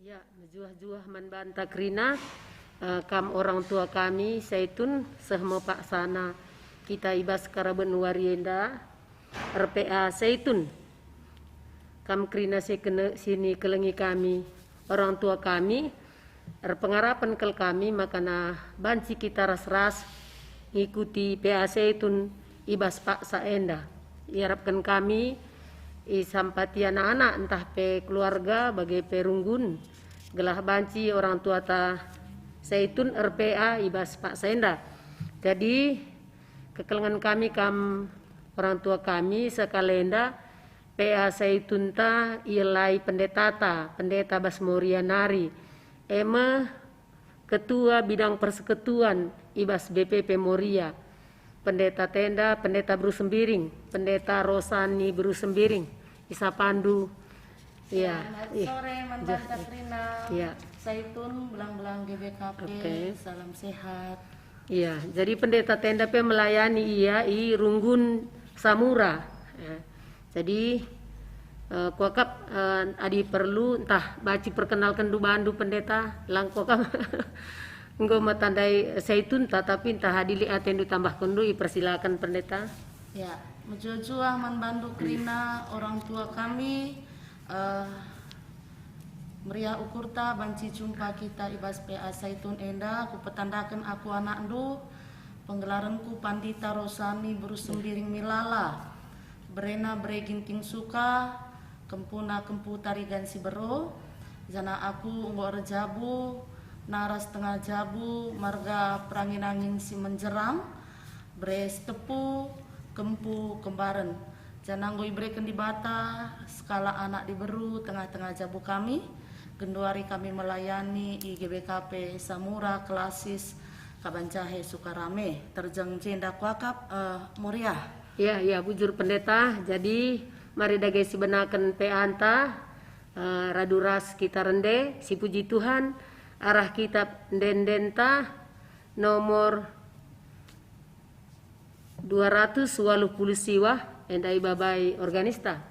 Ya, juah-juah manbanta krina kam orang tua kami Zaitun sehmo pak sana kita ibas karaben warienda RPA Zaitun kam krina sini kelengi kami orang tua kami pengarapan kel kami makana banci kita ras-ras ngikuti PA Zaitun ibas pak saenda iharapkan kami sampati anak-anak entah pe keluarga bagai perunggun gelah banci orang tua ta Zaitun RPA ibas pak saenda. Jadi kekelengan kami orang tua kami sekalenda PA Zaitun ta ilai pendeta Basmoria Nari ketua bidang persekutuan ibas BPP Moria, pendeta tenda, pendeta Bru Sembiring, pendeta Rosani Bru Sembiring, Isa Pandu. Ya, sore manbanta krina. Ya. Zaitun belang-belang GBKP. Salam sehat. Iya, jadi pendeta tenda pe melayani i Runggun Samura. Ya. Jadi kuakap adi perlu entah baci perkenalkan du bandu pendeta lang kuakap engkau matandai Zaitun tapi entah hadili atendu tambah kundu persilakan pendeta. Ya, menjual manbandu krina orang tua kami meriah ukurta banci jumpa kita ibas PA Zaitun enda ku petandakan aku anak ndu penggelaranku Pandita Rosani Bru Sembiring Milala berena bereginting suka kempuna kempu tarigan si bero jana aku unggo rejabu naras tengah jabu marga perangin-angin si menjerang bres tepu kempu kembaran jananggo ibreken di bata skala anak di beru tengah-tengah jabu kami genduari kami melayani IGBKP Samura Klasis Kabanjahe Sukarame terjeng jenda kuakap Moria. Ya bujur pendeta. Jadi mari dagai si benakan peanta raduras kita rende si puji Tuhan arah kita dendenta nomor 280 siwa endai babai organista.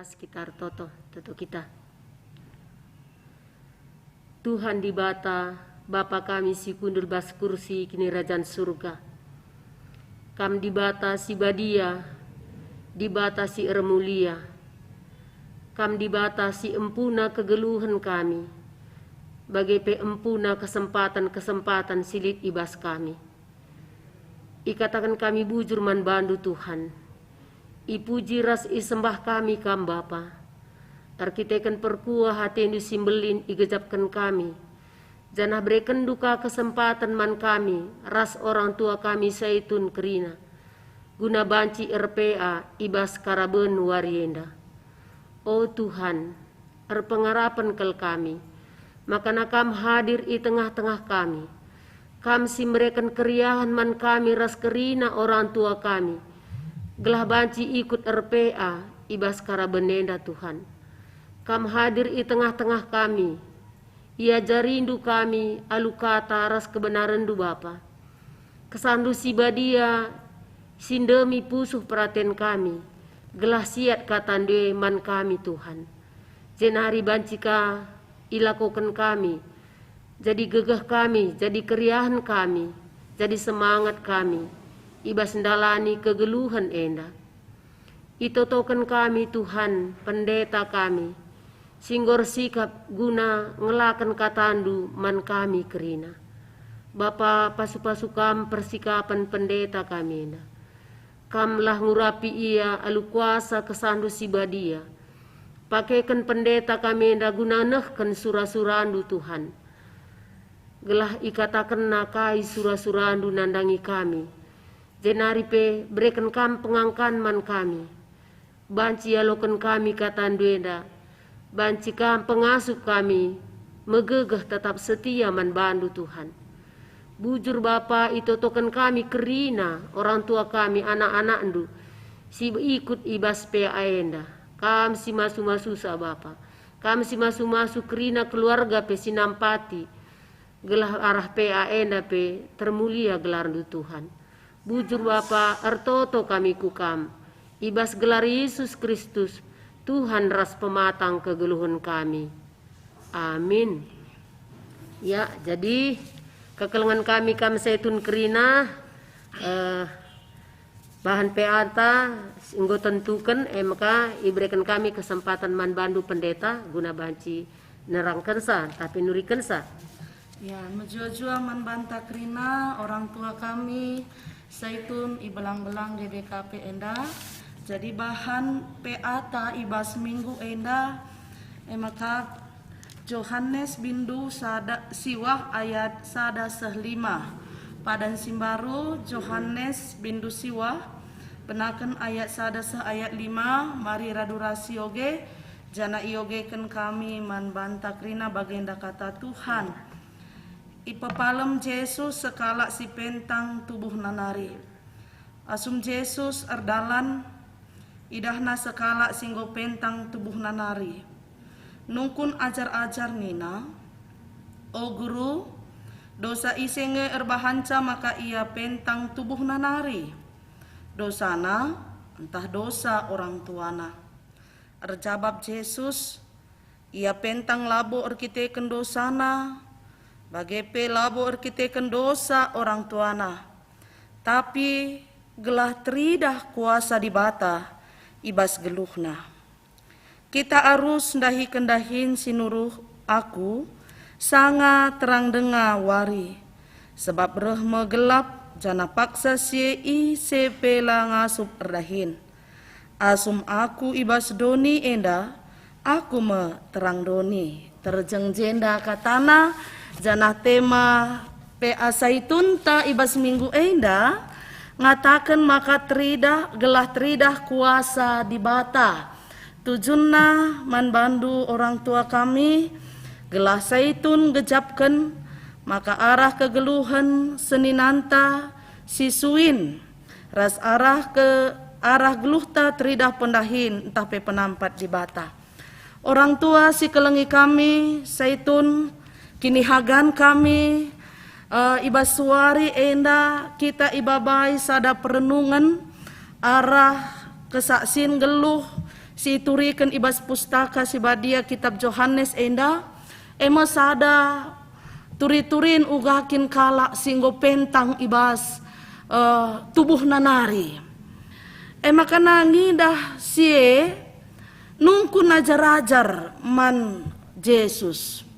Sekitar toto kita. Tuhan di bata, Bapa kami si kundur bas kursi kini rajaan surga. Kam di bata si badia, di bata si ermulia. Kam di bata si empuna kegeluhan kami. Bagai pe empuna kesempatan silit ibas kami. Ikatakan kami bujur manbandu Tuhan. Ipuji ras isembah kami kam Bapa. arkiteken perkua hati yang disimbelin igejapkan kami. Janah berikan duka kesempatan man kami, ras orang tua kami saitun kerina. Guna banci RPA ibas karaben warienda. Oh Tuhan, pengarapan kel kami, maka nakam hadir i tengah-tengah kami. Kam si mereken keriahan man kami ras kerina orang tua kami. Gelah banci ikut RPA ibas karabenenda Tuhan. Kam hadir i tengah-tengah kami. Ia jarindu kami alu kata ras kebenaran du Bapa. Kesandu si badia sindemi pusuh perhatian kami. Gelah siat katande man kami Tuhan. Jenari bancika ilakukan kami. Jadi gegah kami, jadi keriahan kami, jadi semangat kami. Ibas ndalani kegeluhan enda. Itotokan kami Tuhan, pendeta kami. Singgor sikap guna ngelakan katandu man kami kerina. Bapa pasu-pasu kam persikapan pendeta kami enda. Kamlah ngurapi ia alu kuasa kesandu si badia. Pakaikan pendeta kami enda guna nehken surah-surandu Tuhan. Gelah ikatakan nakai surah-surandu nandangi kami. Jenari pe berikan kam pengangkan man kami. Banci alokan kami katandu enda. Banci kam pengasuh kami. Megegah tetap setia man bandu Tuhan. Bujur Bapa itotokan kami kerina orang tua kami anak-anak ndu. Si ikut ibas pe aenda. Kam si masu-masu sa Bapa. Kam si masu-masu kerina keluarga pe sinampati. Gelah arah PA enda pe termulia gelar du Tuhan. Bujur Bapa artoto kami kukam. Ibas gelar Yesus Kristus Tuhan ras pematang kegeluhan kami. Amin. Ya, jadi kekelengan kami kam setun kerina bahan PA ta inggo tentukan maka iberikan kami kesempatan man bandu pendeta guna banci nerangkan sa tapi nurikan sa. Ya, menjua-jua membantah kerina orang tua kami saitun ibelang-belang DBKP enda. Jadi bahan PA ta ibas minggu enda maka Yohanes bindu sada siwah ayat sada sehlima. Padan simbaru Yohanes bindu siwah penaken ayat sada se ayat 5 mari radurasi oge jana ioge ken kami man bantah kerina bagenda kata Tuhan. Ipapalem Yesus sekala si pentang tubuh nanari. Asum Yesus erdalan idahna sekala singgo pentang tubuh nanari. Nungkun ajar-ajar nina. O guru, dosa isenge erbahanca maka ia pentang tubuh nanari. Dosana entah dosa orang tuana. Erjabab Yesus, ia pentang labo erkiteken dosana. Bagepe labo erkiteken dosa orang tuana. Tapi gelah teridah kuasa di bata ibas geluhna. Kita arus ndahi kendahin sinuruh aku sanga terang denga wari. Sebab rehme gelap jana paksa siei sepela ngasup erdahin. Asum aku ibas doni enda aku me terang doni. Terjeng jenda katana jana tema PA saitun ta ibas minggu enda ngatakan maka teridah gelah teridah kuasa di bata tujunna man bandu orang tua kami gelah saitun gejapkan maka arah kegeluhan seninanta sisuin ras arah ke arah geluhta teridah pendahin entah pe penampat di bata orang tua si kelengi kami saitun kini hagan kami ibas suari enda kita ibabai sada perenungan arah kesaksin geluh si turikan ibas pustaka si badia kitab Yohanes enda ema sada turi-turin ugakin kala singgo pentang ibas tubuh nanari ema kana ngidah sie nungkun ajar-ajar man Yesus.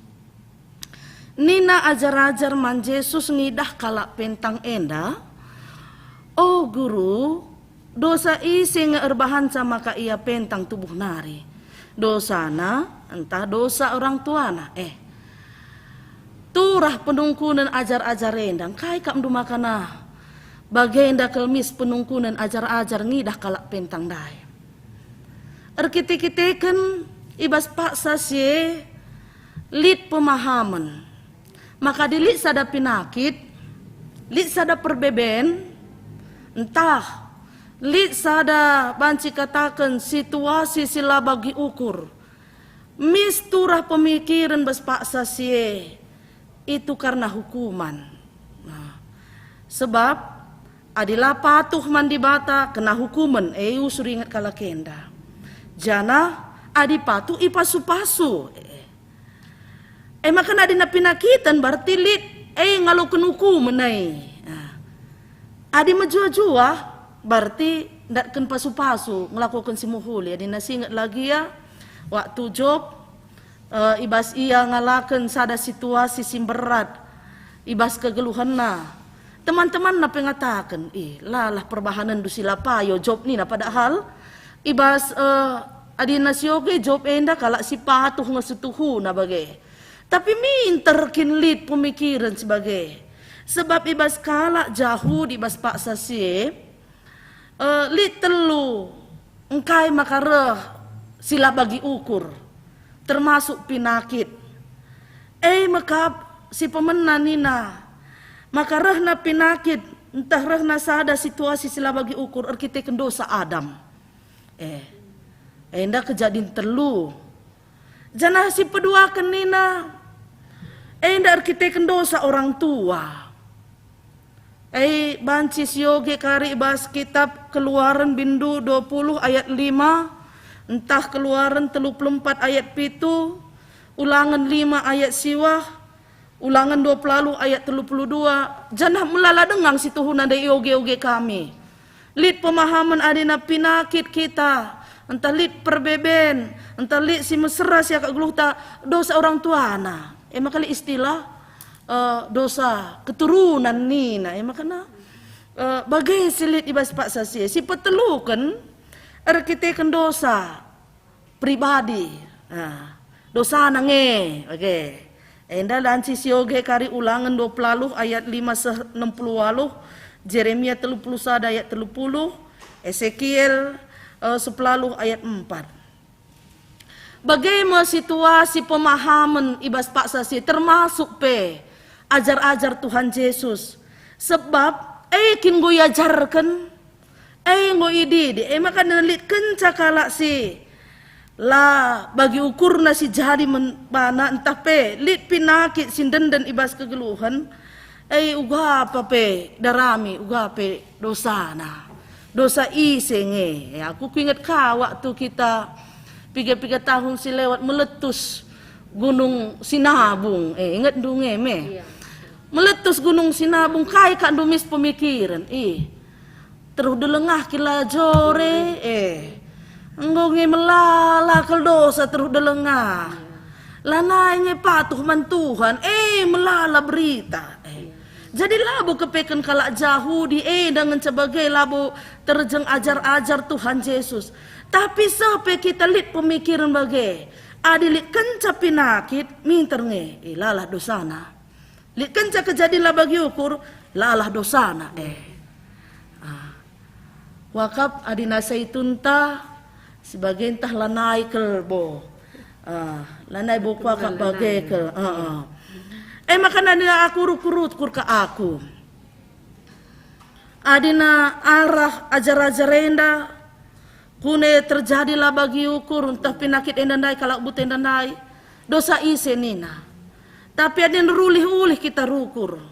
Nina ajar-ajar man Yesus ngidah kala pentang enda. Oh guru, dosa isi ngeerbahan sama ka ia pentang tubuh nari. dosana entah dosa orang tuana. Turah penungkunan ajar-ajar rendang kai kam dumakana bagenda kelmis penungkunan ajar-ajar ngidah kalak pentang dai. Erkite-kiteken ibas paksa sie lit pemahaman. Maka dilit sada pinakit, lit sada perbeben, entah lit sada banci katakan situasi sila bagi ukur. Misturah pemikiran bas paksa sie itu karena hukuman. Sebab adilah patuh mandi bata kena hukuman usur ingat kala kenda. Jana adi patuh ipasu-pasu. Makan adi na pinakitan berarti lit ngalokan hukuman adi majua-jua berarti datkan pasu-pasu ngelakukan simuhuli. Adi nasingat lagi ya waktu Job ibas ia ngalakan sada situasi simberat ibas kegeluhan teman-teman na pengatakan lalah perbahanan dusila payo Job ni na padahal ibas adi nasioge Job enda kalak si patuh ngasutuhu na bagai tapi minter kinlit pemikiran sebagai sebab ibas kalak jauh ibas paksa sie lit telu engkai makareh sila bagi ukur termasuk pinakit maka si pemenan nina maka rehna pinakit entah rehna sada situasi sila bagi ukur arkiteken dosa Adam endah kejadian telu janah si pedua kenina endah arkiteken dosa orang tua banci sioge kari bas kitab Keluaran bindu 20 ayat 5 entah Keluaran 34 ayat 7 Ulangan 5 ayat siwah Ulangan 20 ayat 32 janah melala dengang situhun ada ioge-oge kami lit pemahaman adina pinakit kita entah lit perbeben entah lit si mesra si akak geluhta dosa orang tuana makali istilah dosa keturunan nina makana bagai silit ibas paksa si petelukan arkiteken dosa pribadi dosa nange endah lanci sioge kari Ulangan 20 ayat 5 60 Jeremia 31 ayat 30 Ezekiel 10 ayat 4 bagaimana situasi pemahaman ibas paksa si termasuk ajar-ajar Tuhan Yesus sebab kin go yajarkan ngo ididi maka nalit kenca kalak si la bagi ukur na si jadi mana entah lit pinakit sinden dan ibas kegeluhan uga apa darami uga dosa dosa isenge aku ingat waktu kita 3 tahun si lewat meletus gunung Sinabung ingat dunge meletus gunung Sinabung kai kan dumis pemikiran terus delengah kila jore ngonge melala kel dosa terus delengah lanainya patuh man Tuhan melala berita jadi labu kepeken kalak jahudi dengan sebagai labu terjeng ajar-ajar Tuhan Yesus tapi sampai kita lit pemikiran bagai adilit kenca pinakit minter lalah dosana lit kenca kejadian bagi ukur lalah dosana wakap adina saitunta sebagai entah lanai kelbo lanai buku akak bagai ke makan adina aku kurut kur ke aku adina arah ajar-ajar renda kune terjadilah bagi ukur entah pinakit endandai kalak but endandai dosa ise nina tapi adin rulih-ulih kita rukur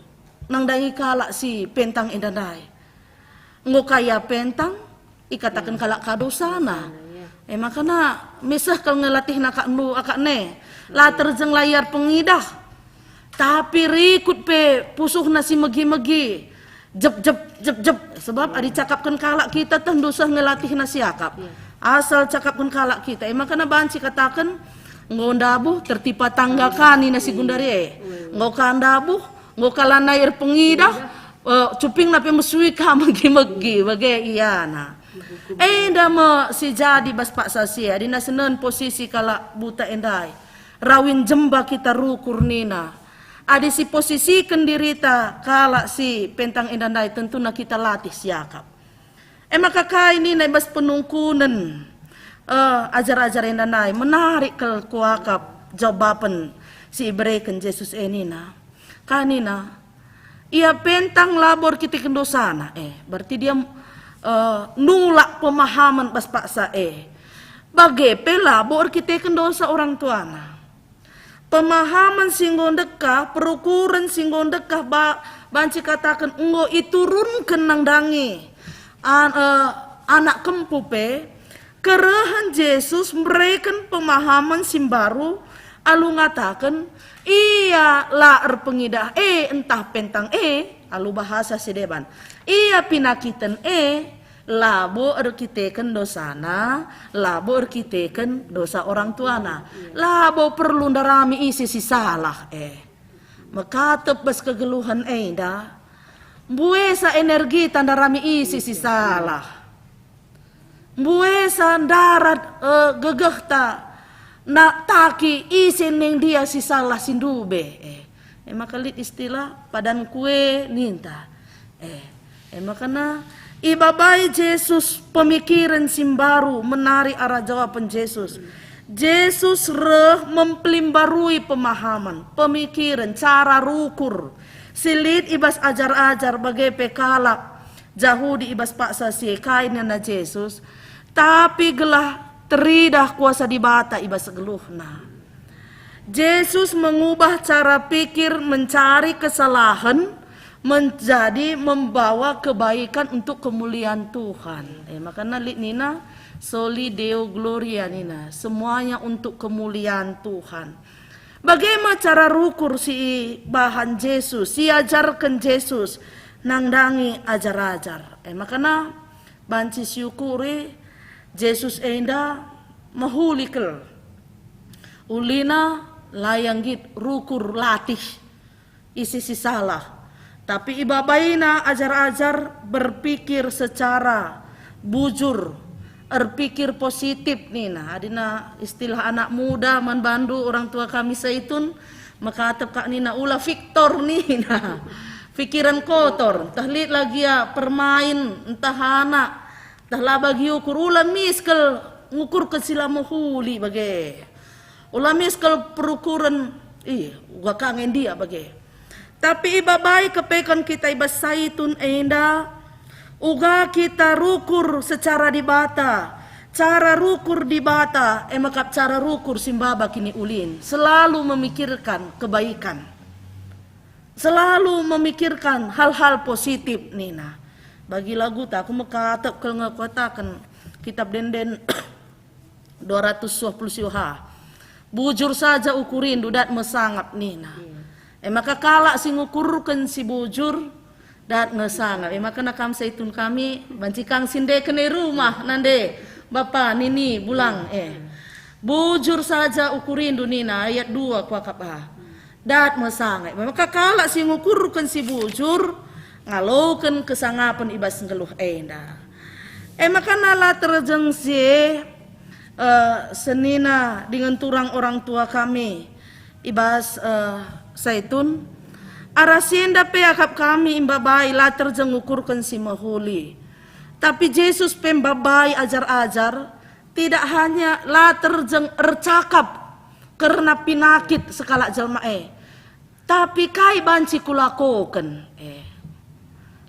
nang dangi kalak si pentang endandai ngo kaya pentang ikatakan kalak kadosana makana misah kal ngelatih nakak nu akak ne la terjeng layar pengidah tapi rikut pusuh nasi megi-megi jep sebab adi cakapkan kalak kita teh dosa ngelatih nasi akap asal cakapkan kalak kita makana banci katakan ngondabuh tertipa tangga kani nasi gundari ngokandabuh ngokalana air pengidah cuping nape mesui ka megi-megi bagai iya Enda me si jadi bas pak sasia dina senen posisi kala buta endai. Rawin jemba kita rukur nina. Adi si posisi kendirita kala si pentang endandai tentu na kita latih siakap. Maka kai nina bas penungkunan ajar-ajar endandai menarik ke kuakap jawaban si ibreken Yesus nina. Kanina ia pentang labor kita kendosana berarti dia nulak pemahaman bas paksa bagepe labor kita kendosa orang tuana pemahaman singgon dekah perukuran singgon dekah banci katakan enggo iturunkan nang dangi anak kempupe kerehan Yesus mereken pemahaman simbaru alu ngatakan iya la pengidah entah pentang alu bahasa sedeban iya pinakitan labo erkiteken dosana labo erkiteken dosa orang tuana labo perlu ndarami isi si salah makatep bas kegeluhan dah buesa energi tandarami isi si salah buesa darat gegeh ta na taki isin neng dia si salah sindube makalit istilah padan kue ninta makana ibabai Yesus pemikiran simbaru menari arah jawaban Yesus mempelimbarui pemahaman pemikiran cara rukur silit ibas ajar-ajar bagai pekalak jahudi ibas paksa si kainnya na Yesus tapi gelah teridah kuasa dibata ibas segeluhna. Yesus mengubah cara pikir mencari kesalahan menjadi membawa kebaikan untuk kemuliaan Tuhan. Makanya nina soli deo gloria nina, semuanya untuk kemuliaan Tuhan. Bagaimana cara rukur si bahan Yesus, si ajarkan Yesus nangdangi ajar-ajar. Makanya banci syukuri Yesus enda mahulikal ulina layanggit rukur latih isi si salah tapi ibabaina ajar-ajar berpikir secara bujur berpikir positif nina adina istilah anak muda manbandu orang tua kami seitun maka atap kak nina ulah Victor nina pikiran kotor tahlit lagi ya permain entah anak dah lah bagi ukur ulam miskel ngukur ke sila mohuli bagai ulam miskel perukuran gua kangen dia bagai tapi ibabai kepekan kita ibas saitun enda uga kita rukur secara dibata cara rukur dibata makap cara rukur simbaba kini ulin selalu memikirkan kebaikan selalu memikirkan hal-hal positif nina bagi lagu tak aku mekatap kalau ngakatakan kitab denden 220 siuha bujur saja ukurin dudat mesangap nina maka kalak si ngukurkan si bujur dat mesangap maka nakam seitun kami bancikang sinde kene rumah nande bapa nini bulang bujur saja ukurin nina ayat 2 kuakap dat mesangap maka kalak si ngukurkan si bujur ngalokan kesangapan ibas ngeluh enda maka nala terjeng si senina dengan turang orang tua kami ibas saitun arasinda pe akap kami imbabai la terjeng ukurkan si mahuli tapi Yesus pembabai ajar-ajar tidak hanya la terjeng ercakap karena pinakit sekala jelma tapi kai banci kulakoken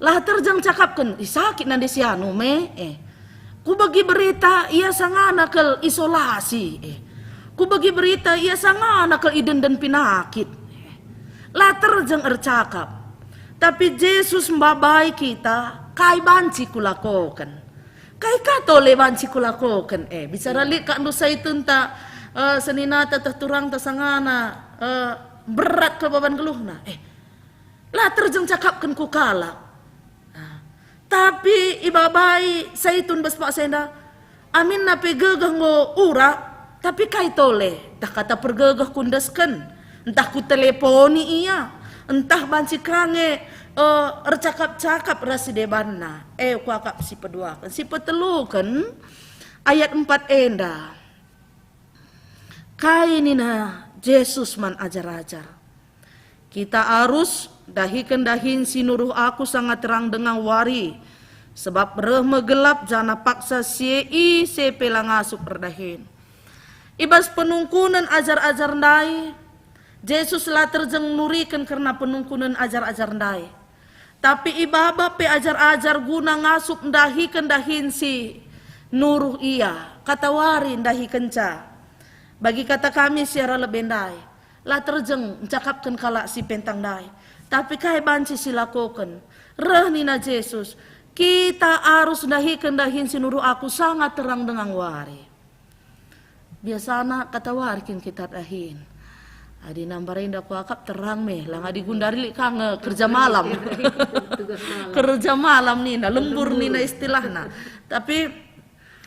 lah terjang cakapkan sakit nande sianu ku bagi berita ia sangana kel isolasi ku bagi berita ia sangana kel iden dan pinakit lah terjang ercakap tapi Yesus mbabai kita kai banci kulakokan kai katole banci kulakokan bicara li kak dosa itu ta seninata terturang tasangana berat ke baban geluhna lah terjang cakapkan ku kala tapi ibabai saitun baspak senda amin na pegegah ngo ura tapi kai tole dah kata pergegah kundaskan entah ku teleponi iya entah banci kange Ercakap-cakap rasi debanna kuakap si peduakan si petelukan ayat 4 enda kainina Yesus man ajar-ajar kita harus dahin sinuruh aku sangat terang dengan wari sebab reh megelap jana paksa siei sepelang asup perdahin ibas penungkunan ajar-ajar ndai Yesus lah terjeng nurikan karena penungkunan ajar-ajar ndai tapi ibaba pe ajar-ajar guna ngasup ndahi kendahin si nuruh iya kata wari ndahi kenca bagi kata kami secara lebih ndai lah terjeng cakapkan kalak si pentang ndai tapi kai banci silakokan reh nina Yesus kita harus ndahi kendahin si nuruh aku sangat terang dengan wari biasana kata wari kita dahin adi nambarin dak wakap terang meh lang adi gundari li kang kerja malam kerja malam nina lembur nina istilahna tapi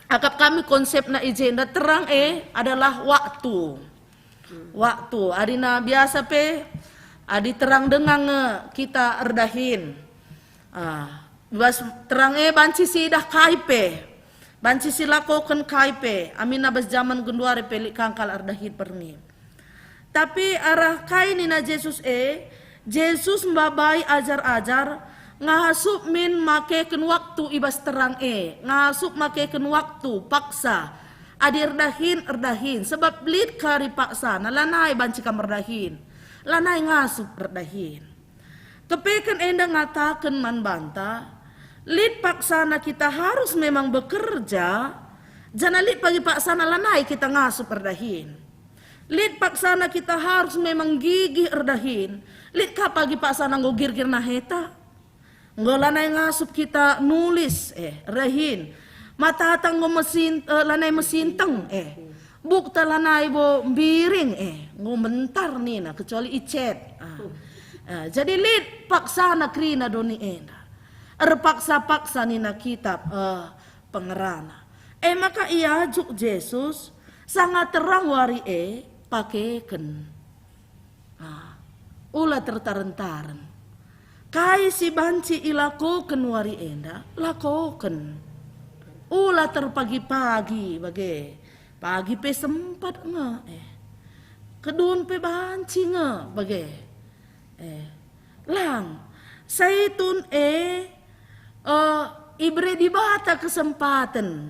akap kami konsepna ijenda terang adalah waktu adina biasa pe adi terang dengan kita erdahin bas terang banci sidah kaipe banci silakokan kaipe amina bas zaman genduare pelik kangkal erdahin perni tapi arah kainina Yesus Yesus mbabai ajar-ajar ngasup min makeken waktu ibas terang ngasup makeken waktu paksa adi erdahin sebab lid kari paksa na lanai banci kam erdahin lanai ngasup erdahin kepekan enda ngatakan man banta lid paksana kita harus memang bekerja jana lid pagi paksana lanai kita ngasup erdahin lid paksana kita harus memang gigih erdahin. Lid ka pagi paksana ngogir-gir naheta. Ngolanay ngasup kita nulis rehin. Matatang ngo lanay mesinteng Bukta lanay bo biring ngomentar nina kecuali icet. Jadi lid paksana krina doni enda. Paksa-paksa nina kitab pengerana. Maka ia juk Yesus sangat terang wari pakeken ula tertaran-taran kai si banci ilakoken wari enda lakoken ula terpagi-pagi bage pagi pe sempat kedun pe banci bage lang saitun ibre di bata kesempatan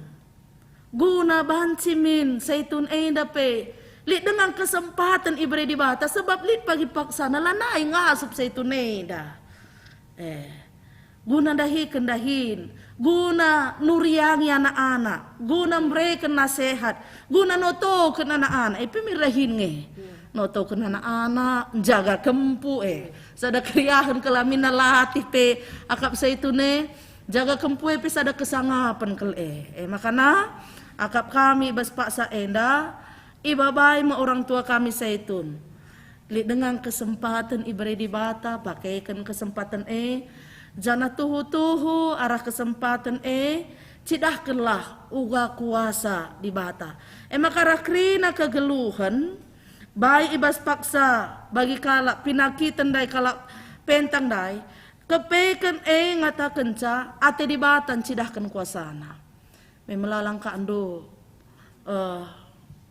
guna banci min saitun enda pe lid dengan kesempatan ibre di bata sebab lid pagi paksana lanai ngasup saitun enda guna dahi kendahin guna nuriangi anak-anak guna mereka nasihat guna noto ke anak-anak pemirahin noto ke anak-anak jaga kempu sada kriahan kelamin latih pe akap saitun jaga kempu pe sada kesangapan kel makana akap kami bas paksa enda ibabai ma orang tua kami saitun li dengan kesempatan ibadah di bata pakaikan kesempatan jana tuhu-tuhu arah kesempatan cidahkanlah uga kuasa di bata maka rakrina kegeluhan baik ibas paksa bagi kalak pinakitan dai kalak pentang dai kepekan ngatakan ca ate di batan cidahkan kuasana memelalang ka ando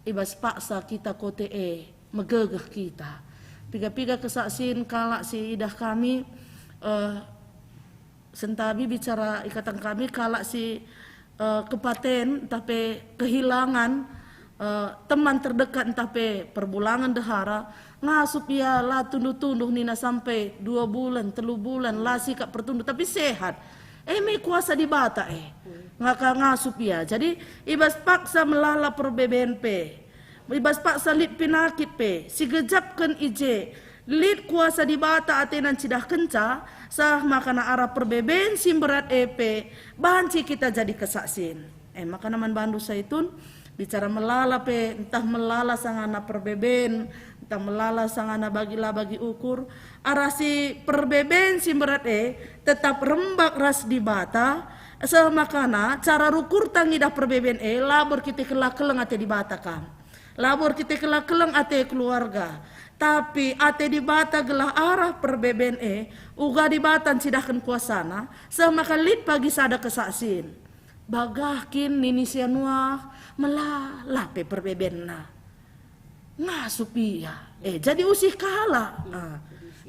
ibas paksa kita kote megegeh kita piga-piga kesaksin kalak si idah kami sentabi bicara ikatan kami kalak si kepaten tapi kehilangan teman terdekat tapi perbulangan dehara ngasup ya lah tunduh-tunduh nina sampai 2 bulan 3 bulan lah sikap pertunduh tapi sehat me kuasa di bata ngaka ngasup ya jadi ibas paksa melala perbeben ibas paksa lid pinakit si gejapkan ije lid kuasa di bata atenan cidah kenca sah makana arah perbeben simberat banci kita jadi kesaksin makana man bandu saitun bicara melala entah melala sangana perbeben entah melala sangana bagi ukur arah si perbeben simberat tetap rembak ras di bata semakana cara rukur tangidah perbeben labor kita kelak keleng ate di bata kam labor kita kelak keleng ate keluarga Tapi ate di bata gelah arah perbeben uga di batan sidahkan kuasana sama kalit pagi sada kesaksin. Bagahkin nini sianuah melalape perbeben na. Ngasupia. Jadi usih kalah.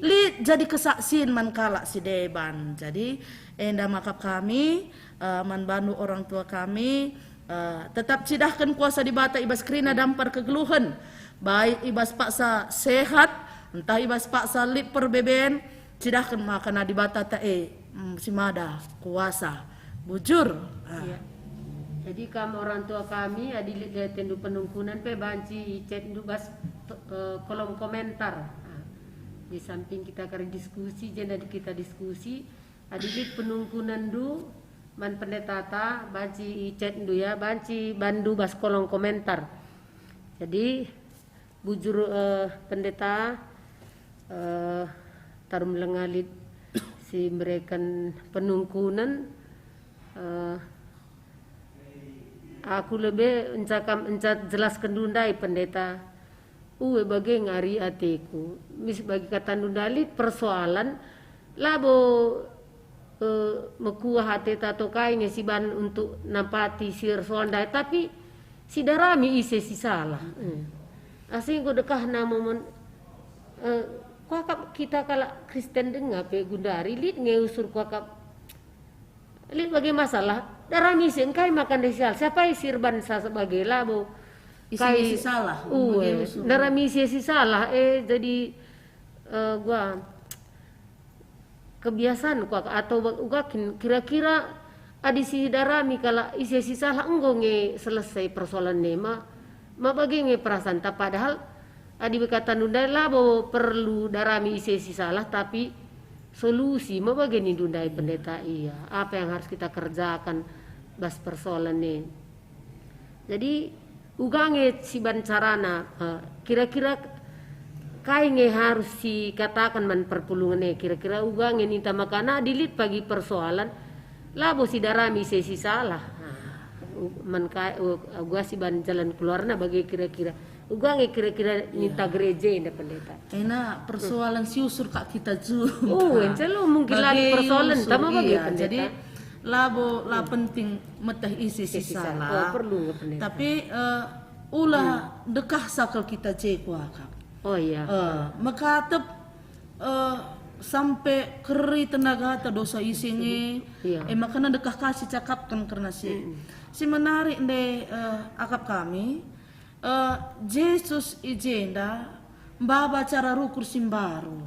Lit jadi kesaksin man kalak si deban. Jadi enda makap kami man bantu orang tua kami tetap sidahkan kuasa di bata ibas krina dampar kegeluhan. Baik ibas paksa sehat, entah ibas paksa lit perbeben, sidahkan makan di bata si mada kuasa bujur. Iya. Jadi kamu orang tua kami adilit tendu penungkunan pe banci chat bas kolom komentar. Di samping kita kari diskusi, jadi kita diskusi adilit penungkunan du man pendetata banci chat du ya banci bandu bas kolom komentar. Jadi bujur pendeta tarum lengalit si memberikan penungkunan aku lebih encat jelaskan dundai pendeta bagai ngari atiku mis bagi kata dundalit persoalan labo mekuah hati tato kain si ban untuk nampati sir soandai tapi si darami ise si salah asing ko dekah namun kuakap kita kala Kristen dengar pe gundari lit ngeusur kuakap lit bagi masalah darami ise engkai makan desial siapa sirban sa sebagai labo isi salah. Darami isi salah jadi gua kebiasaan gua atau gua kira-kira adisi darami kala isi salah enggo nge selesai persoalan nema ma bagi nge perasaan tak padahal adi berkata nundai lah bahwa perlu darami isi salah tapi solusi ma bagi ni dundai pendeta iya apa yang harus kita kerjakan bas persoalan ini jadi ugange si bancarana kira-kira kainge harus si katakan man perpulungan kira-kira ugange nita makana dilit pagi persoalan labo si darami sesi salah man kai gua si ban jalan keluarna bagi kira-kira ugange kira-kira nita gereja inda pendeta persoalan si usur kak kita encelo mungkin lagi persoalan tama bagi pendeta jadi labo la penting metah isi salah perlu pendeta tapi ulah dekah sakal kita kuakap maka tep sampai keri tenaga ta dosa isinge makanya dekah kasih cakapkan karena si menarik de akap kami Yesus ijenda mbaba cara rukur simbaru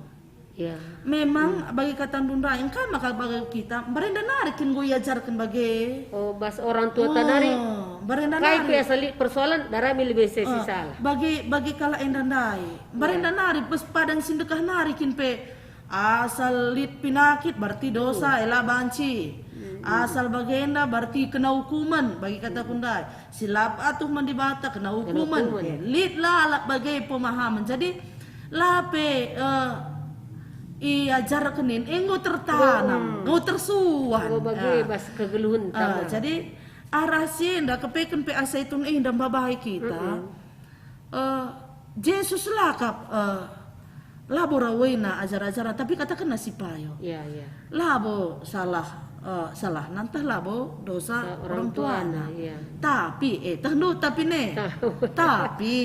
memang bagi kata dunda kan maka bagi kita berenda narikin gue ajarkan bagi bas orang tua tanari berenda kai asali persoalan darami lebih sesi salah bagi kala endandai berenda nari pas padang sindekah narikin pe asal lit pinakit berarti dosa ela banci asal bagenda berarti kena hukuman bagi kata kundai silap atuh mandibata kena hukuman lit lalap bagi pemahaman jadi lape ajar kenin enggo tertanam enggo tersuan bagi bas kegeluhan jadi arasin dah kepeken pe asaitun indah babai kita Yesus lakap laborawena ajar-ajaran tapi katakan nasi payo labo salah nantah labo dosa orang tuana tapi tapi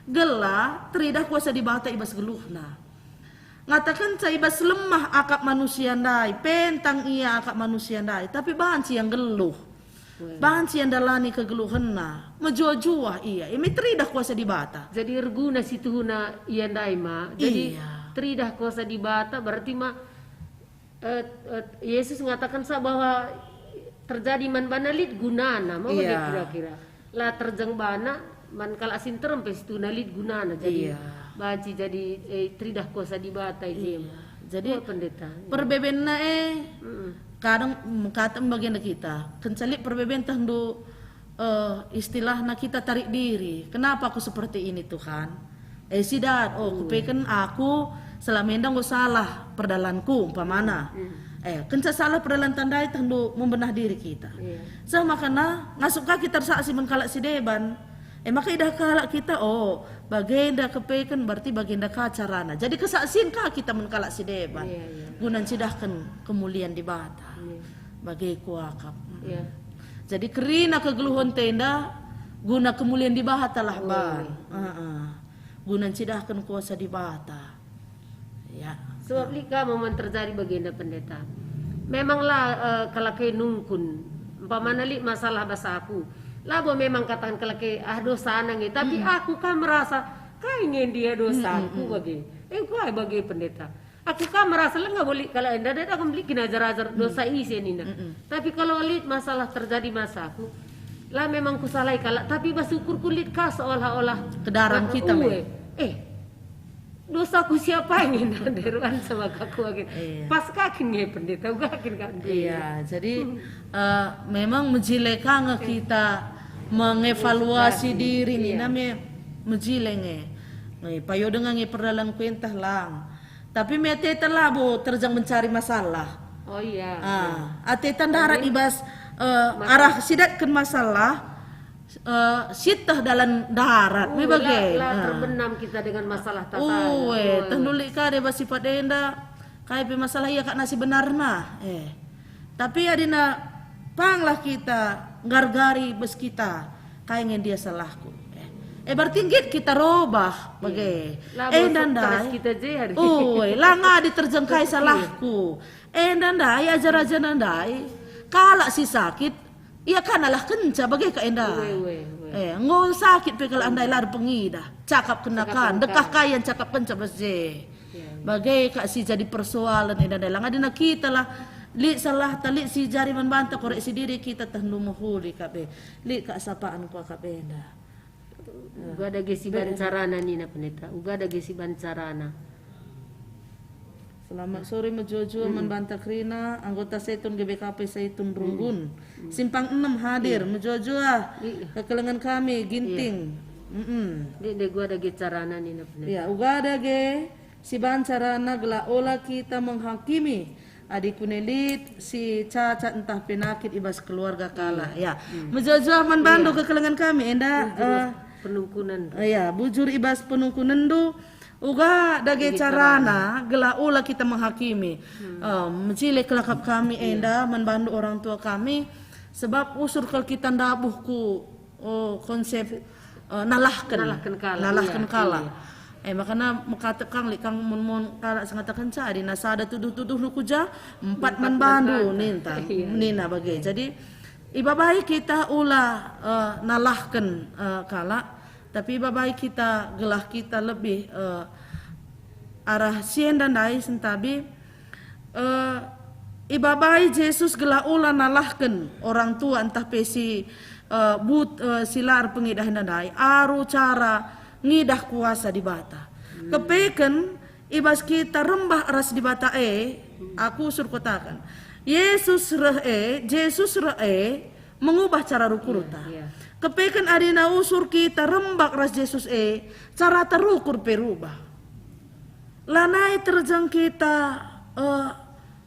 gela teridah kuasa dibata ibas geluhna ngatakan sa ibas lemah akap manusia ndai pentang iya akap manusia ndai tapi banci yang geluh banci yang dalani kegeluhanna menjua-jua iya ini teridah kuasa dibata jadi erguna situhuna iya ndai ma jadi teridah kuasa dibata berarti ma Yesus mengatakan sa bahwa terjadi man banalit gunana mau kira-kira lah terjeng bana man kala sinterem pes tu nalit gunana jadi baci jadi tridah kuasa dibata jadi pendeta perbebenna kadang kata bagian kita kencalik perbeben tahdu istilahna kita tarik diri kenapa aku seperti ini Tuhan sidat kupeken aku selama endang salah perdalanku umpamana kenca salah perdalan tandai tahdu membenah diri kita sama karena ngasukah kita saksi mengkalak si deban Maka idah kalak kita bagenda kepekan berarti bagenda kacarana. Jadi kesaksian kah kita menkalak si deban. Gunan sidahkan kemuliaan di bata. Bagai kuakap. Jadi kerina kegeluhan tenda guna kemuliaan di bata lah ban. Gunan sidahkan kuasa di bata. Ya. Sebab lika momen terjadi bagenda pendeta. Memanglah kalau kayak nungkun, umpamanya masalah bahasa aku. Labo memang katakan kalau kayak dosa nangis, tapi aku kan merasa kayaknya dia dosa aku bagi. Kau bagi pendeta. Aku kan merasa lah nggak boleh kalau anda ada aku beli ajar-ajar dosa isi ini. Tapi kalau lihat masalah terjadi masa aku, lah memang ku salah kalau tapi bersyukur kulit kah seolah-olah kedaran kita dosaku siapa yang deruan sama kaku gitu. Pas kakin ya pendeta kakin kan. Iya, jadi memang menjilekang kita mengevaluasi diri ni namanya menjilenge. Payo dengan perdalan kuentah lang. Tapi mete telah terjang mencari masalah. Oh iya. Ate tandarat ibas arah sidatkan masalah. Sitah dalam darat, terbenam kita dengan masalah tata. Tenduli kade basifat enda, kaya masalah iya kak nasi benar na. Tapi adina panglah kita gargari bes kita, kaya ngen dia salahku. Berarti kita robah bagai. Dandai. Kita jehar. Langa diterjengkai salahku. Dandai ajar-ajar dandai, kalak si sakit. Iya kan alah kenca bagai ka enda. Ngon sakit pe kalau andai lar pengida. Cakap kenakan, dekah kayan cakap kenca basje. Bagai ka si jadi persoalan enda dalang adina kita lah. Li salah tali si jari membantah korek si diri kita tahnu muhuri kabe. Li ka sapaan ko kabe enda. Uga ada gesi bancarana ni na pendeta. Uga ada gesi bancarana. Selamat sore Mejojo Membantah Krina, anggota Seitun GBKP Seitun Runggun. Simpang 6 hadir, Mejojo kekelengan kami Ginting. Dek gua ada ge carana ni na pendeta. Ya, uga ada ge si bancarana gela ola kita menghakimi. Adik kunelit si cacat entah penyakit ibas keluarga kala. Ya. Mejojo bandu kekelengan kami enda penungkunan. Ya, bujur ibas penungkunan du. Uga dage carana gela ula kita menghakimi. Mencile kelakap kami enda membantu orang tua kami sebab usur kalau kita ndabuhku konsep nalahkan kala. Makanya mekatep kang li kang mon kala sangatakan ca di nasada tuduh-tuduh nu kuja 4 membantu nina bagai. Jadi iba baik kita ulah nalahkan kala. Tapi babai kita gelah kita lebih arah sien dan dai sentabi ibabai Yesus gelah ulah nalahkan orang tua entah pesi silar pengidah dan dai aru cara ngidah kuasa di bata. Kepeken ibas kita rembah aras di bata aku sur kotakan. Yesus mengubah cara rukuruta. Kepekan adina usur kita rembak ras Yesus cara terukur perubah. Lanai terjang kita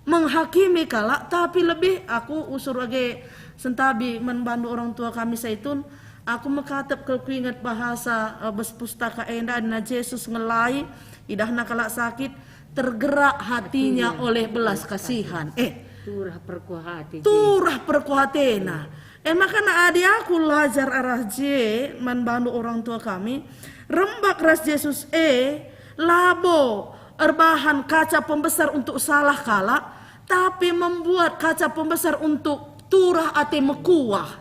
menghakimi kala tapi lebih aku usur lagi sentabi membantu orang tua kami Seitun aku mekatep ke ingat bahasa bes pustaka enda adina Yesus ngelai idahna kala sakit tergerak hatinya oleh belas kasihan. Turah perkuhatena. Makanya adik aku lajar arah membantu orang tua kami rembak ras Yesus labo erbahan kaca pembesar untuk salah kala tapi membuat kaca pembesar untuk turah ate mekuah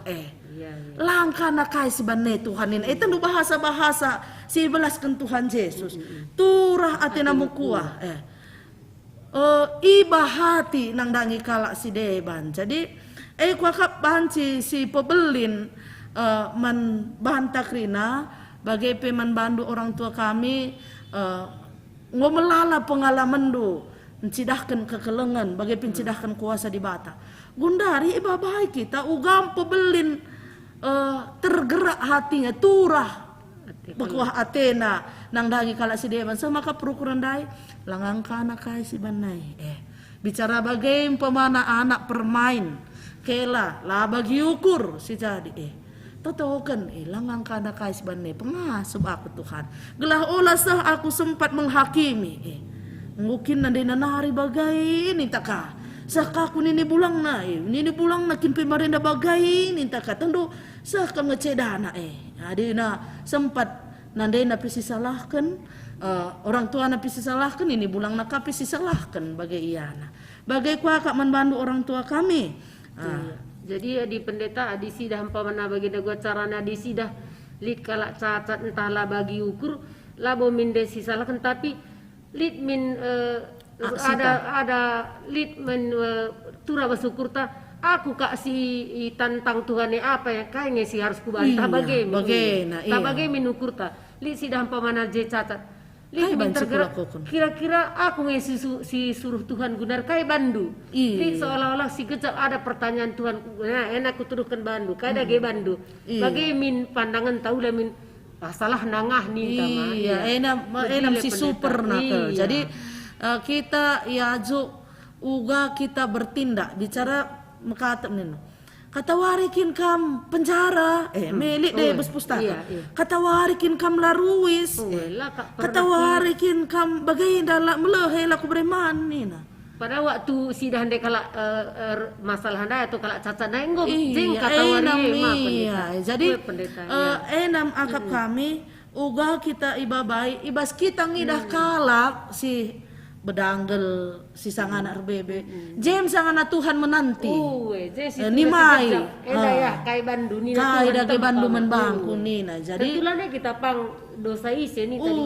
langkah nakai sebenarnya Tuhan ini itu bahasa-bahasa si belaskan Tuhan Yesus turah ate na mekuah iba hati nang dangi kala si deban. Jadi kuakap banci si pebelin membantah Krina bagai peman bandu orang tua kami ngomelala pengalaman du mencidahkan kekelengan bagai pencidahkan kuasa di bata gundari iba baik kita ugam pebelin tergerak hatinya turah bekuah Athena nang dangi kala si dewan maka perukuran dai langangkana kai si banai bicara bagai pemana anak permain kela lah bagi ukur si jadi totokan langang kada kais banne pengasub aku Tuhan. Gelah olah sah aku sempat menghakimi mungkin nanti nanari bagai ini taka. Saka aku nini bulang na nini bulang na kin pemerintah bagai ini taka tendu sah ka ngecedana adi na sempat nanti na pisi salahkan orang tua na pisi salahkan ini bulang na pisi salahkan bagai iana. Bagai kuaka membantu orang tua kami. Jadi di pendeta di sidah pamanah bagi gua carana di sidah lid kalak cacat entahlah bagi ukur labo min desi salahkan tapi lid min ada lid men tura bersyukur ta aku si tantang Tuhan apa ya kayaknya sih harus kubantah bagaimana bagaimana ukur ta lid sidah pamanah je cacat lid min tergerak kira-kira aku si suruh Tuhan gunar kai bandu lid seolah-olah si gejak ada pertanyaan Tuhan enak ku tuduhkan bandu kada ge bandu bagaimana pandangan tahu lah min salah nangah nih tama enam si super nakal jadi kita uga kita bertindak bicara mekatap nino kata warikin kam penjara melik deh bus pustaka kata warikin kam laruis kata warikin kam bagai dalak melehe laku bereman nina pada waktu sidang dek kalak masalah anda atau kalak cacat nenggo jeng kata wari jadi enam akap kami uga kita ibabai ibas kita ngidah kalak si bedanggel si sang anak bebe jem sang anak Tuhan menanti nimai ya kai bandu ni kai dage bandu menbangku nina jadi betulane kita pang dosa ise ni tadi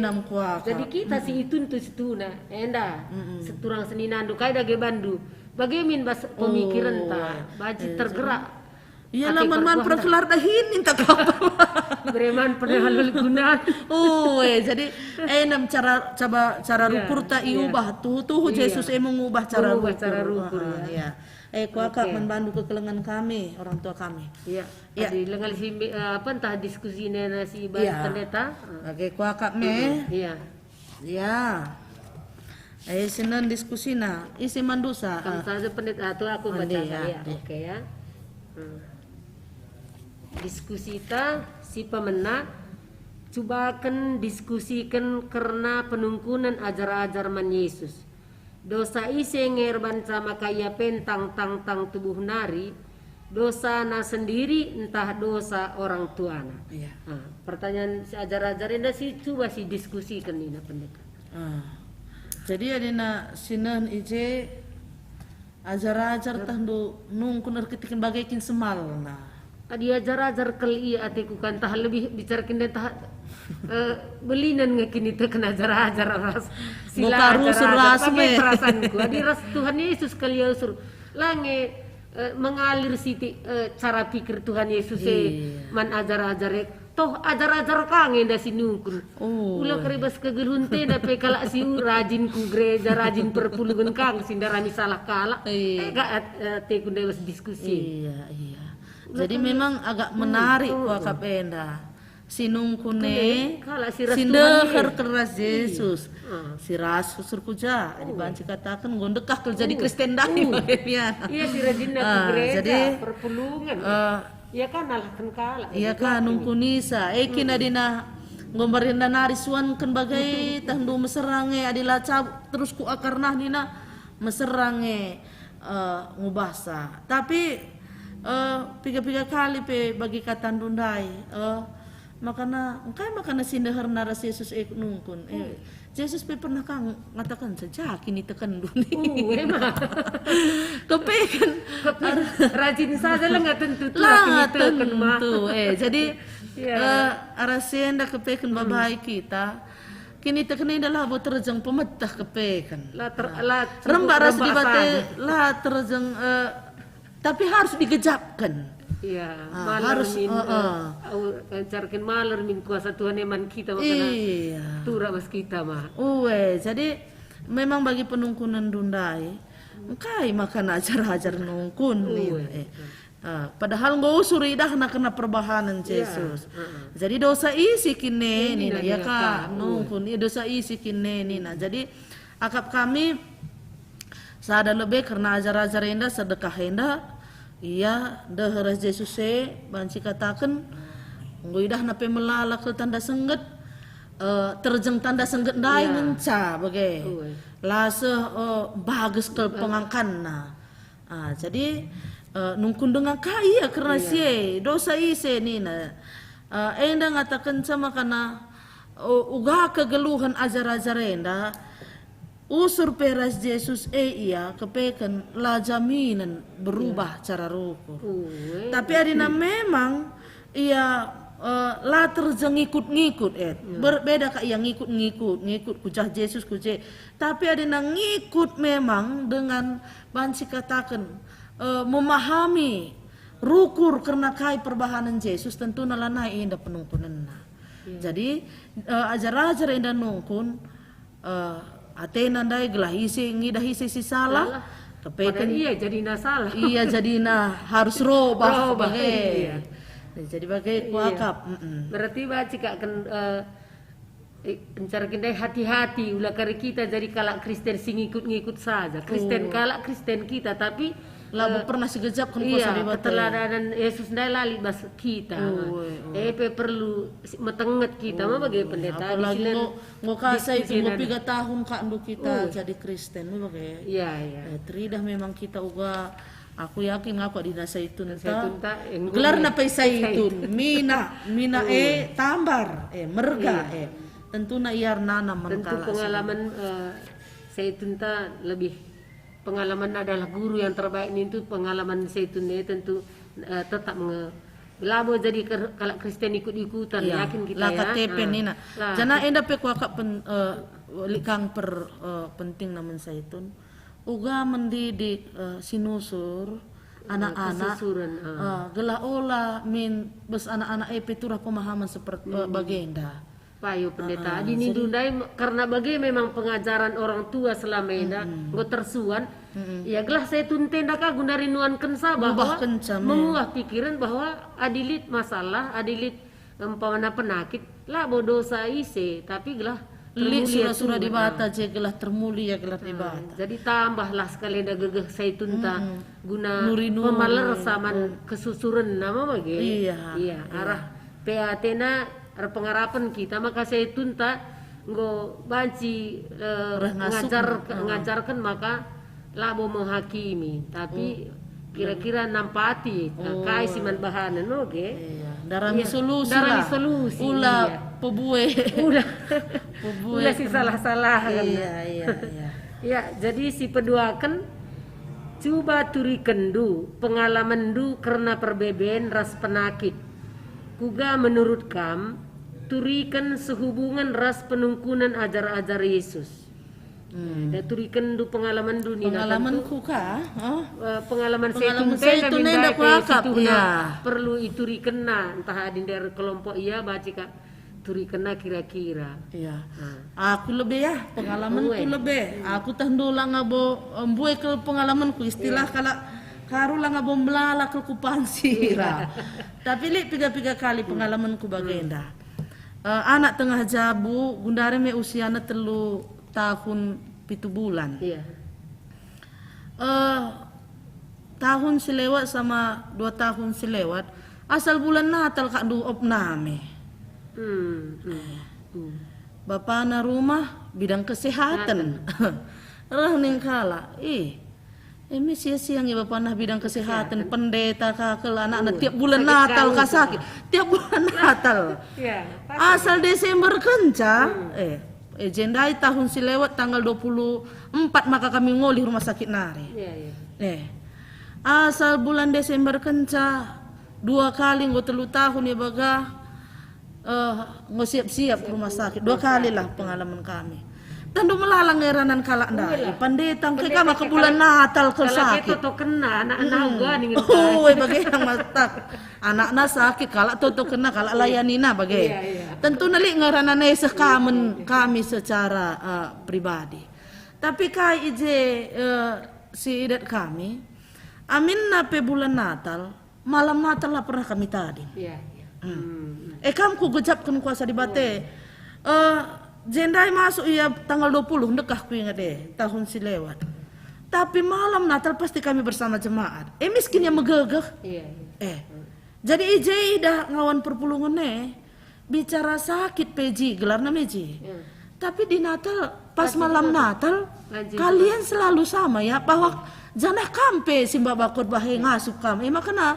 enam kuaka jadi kita si itu situ na enda seturang seninandu kai dage bandu bagaimana pemikiran ta baji tergerak iya laman perkelar dahin minta kapal bereman pernah halul guna jadi enam cara rukur ta iubah tuh Yesus mengubah cara rukur ya kuaka membantu kekelengan kami orang tua kami jadi lengal si apa entah diskusi nena si pendeta kuaka sinan diskusi na isi mandusa kamu saja pendeta tu aku baca ya oke ya diskusi ta si pemenang cobakan diskusikan karena penungkunan ajar-ajar man Yesus dosa ise ngerban sama kaya pentang tang tubuh nari dosa na sendiri entah dosa orang tuana pertanyaan si ajar-ajar ini sih coba si diskusikan ini pendeta jadi adina sinan ije ajar-ajar tandu nungkun ketikin bagaikin semal adi ajar-ajar kali atiku kan tah lebih bicarakan dan tah belinan ngekini tekan ajar-ajar ras sila ajar-ajar pakai perasaanku adi ras Tuhan Yesus kali usur lange mengalir siti cara pikir Tuhan Yesus man ajar-ajar toh ajar-ajar kangen da sinungkun ulah keribas kegelunte da pe kala si rajin ku gereja rajin perpuluhan kang sindarani salah kala te kun dewas diskusi iya jadi memang agak menarik wakap enda sinungkune sindeher keras Yesus si rasul surkuja dibanci katakan gondekah kerja di Kristen dai iya si rajin ku gereja jadi perpulungan iya kan alahkan kala iya kan nungkunisa kina dina ngombarinda narisuan kan bagai tandu meserange adila terus ku akarnah dina meserange ngubasa tapi piga-piga kali pe bagi katan dundai makana sindeher naras Yesus nungkun Yesus pe pernah kang ngatakan saja kini tekan dunia kepekan rajin saja lah nggak tentu jadi arasenda kepekan babai kita kini tekan adalah buat terjang pemetah kepekan rembak ras di bate lah terjang tapi harus digejapkan. Iya, harus carkin maler min kuasa Tuhan eman kita makana tura mas kita mah. Jadi memang bagi penungkunan dundai, kai makan ajar-ajar nungkun padahal nggak usuri dah nak kena perbahanan Yesus. Jadi dosa isi kine nina ya kan nungkun dosa isi kine nina. Jadi akap kami sada lebih karena ajar-ajar enda sedekah enda Iya, dah ras Yesus banci katakan ngoidah nape melalak ke tanda sengget terjeng tanda sengget dai ngenca bagai lase bagus ke pengangkanna. Jadi nungkun dengan kaya karena sie dosa ise nina. Enda ngatakan sama karena uga kegeluhan ajar-ajar enda usur peras Yesus iya kepekan la jaminan berubah cara ruku. Tapi adina memang ia la terjeng ngikut-ngikut berbeda kak yang ngikut kujah Yesus kuje. Tapi adina ngikut memang dengan banci katakan memahami rukur karena kai perbahanan Yesus tentu nalanai indah penungkunan. Jadi ajar-ajar indah nungkun Atena ndai gelah isi ngidah isi si salah kepekan iya jadi salah. Iya jadi harus robah bagai. Jadi bagai kuakap. Berarti baca kak kan encar kendai hati-hati ulah kari kita jadi kalak Kristen sing ngikut-ngikut saja. Kristen kalak Kristen kita tapi labu pernah segejap kan iya, keteladanan Yesus ndai lali bas kita. Perlu metenget kita mah bagai pendeta apalagi ngo kasai itu ngo 3 tahun kak ndu kita jadi Kristen mah bagai. Iya. Teridah memang kita uga aku yakin aku di Zaitun ta gelar na Zaitun mina tambar merga tentu na iar nanam tentu pengalaman Zaitun ta lebih pengalaman adalah guru yang terbaik itu pengalaman Zaitun tentu tetap labo jadi kalau Kristen ikut-ikutan yakin kita ya. KTP nina. Jana enda pe kuaka likang penting namun Zaitun. Uga mendidik sinusur anak-anak gelah olah min bes anak-anak turah pemahaman seperti bagenda. Payo pendeta dini dundai karena bagi memang pengajaran orang tua selama ini go tersuan ya gelah saya tuntenda kagun dari nuankan bahwa menguah pikiran bahwa adilit masalah adilit umpamana penakit lah bodosa ise tapi gelah surah-surah di bata je gelah termulia gelah di bata. Jadi tambahlah sekali dah gegeh saya tunta guna memaler saman kesusuran nama bagi iya arah PAT-na pengarapan kita maka saya tunta nggo banci ngajarkan maka labo menghakimi tapi kira-kira nampati kai siman bahanan darami solusi ulah pebue ulah si salah-salah kan ya jadi si peduakan coba turikan du pengalaman du karena perbedaan ras penakit kuga menurut kam turikan sehubungan ras penungkunan ajar-ajar Yesus. Dan turikan du pengalaman dunia. Pengalaman kuka, pengalaman saya tu nenda kuakap perlu iturikan entah adin dari kelompok iya baca kak turikan kira-kira. Iya. Aku lebih ya pengalaman ku lebih. Aku tahndola ngabo embuai ke pengalamanku istilah kala karulah ngabo melala ke kupansira. Tapi li 3 kali pengalamanku bagenda. Anak tengah jabu gundare me usiana 3 tahun 7 bulan. Iya. Tahun selewat sama 2 tahun selewat asal bulan Natal kak du opname. Bapana rumah bidang kesehatan. Ning kala sia-siang ya bapana bidang kesehatan pendeta kakel anak-anak tiap bulan Natal sakit tiap bulan Natal asal Desember kenca jendai tahun silewat tanggal 24 maka kami ngoli rumah sakit nari asal bulan Desember kenca 2 kali ngo 3 tahun ya baga ngo siap-siap rumah sakit 2 kali lah pengalaman kami. Tandu melalang ngeranan kalak ndai pandetang ke kama ke bulan Natal ke sakit to kena anak-anak gua ning bagai yang matak anak-anak sakit kalak to kena kalak layanina bagai tentu nali ngeranan kami secara pribadi tapi kai ije si idat kami amin na pe bulan Natal malam Natal lah pernah kami tadi kam ku gejapkan kuasa di bate jendai masuk ia tanggal 20 dekah ku ingat tahun silewat Tapi malam Natal pasti kami bersama jemaat. Miskinnya megegeh. Iya. Jadi ije dah ngawan perpulungan bicara sakit peji gelarna meji. Tapi di Natal pas malam Natal kalian selalu sama ya bahwa janah kampe simba bakot bahe ngasuk kam. Makanya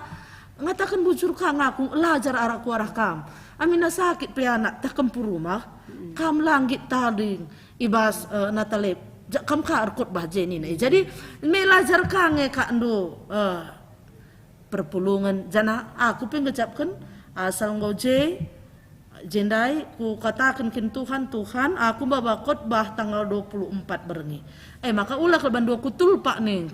ngatakan bujur kang aku lajar arah kuarah kam. Amina sakit pe anak tak kempu rumah. Kam langgit tading ibas Natalep. Kam ka arkot bahje ni. Jadi me lajar kange ka ndo perpulungan jana aku penggecapkan asal ngoje jendai ku katakan kin Tuhan aku babakot bah tanggal 24 berengi maka ulah keban dua kutul pak nih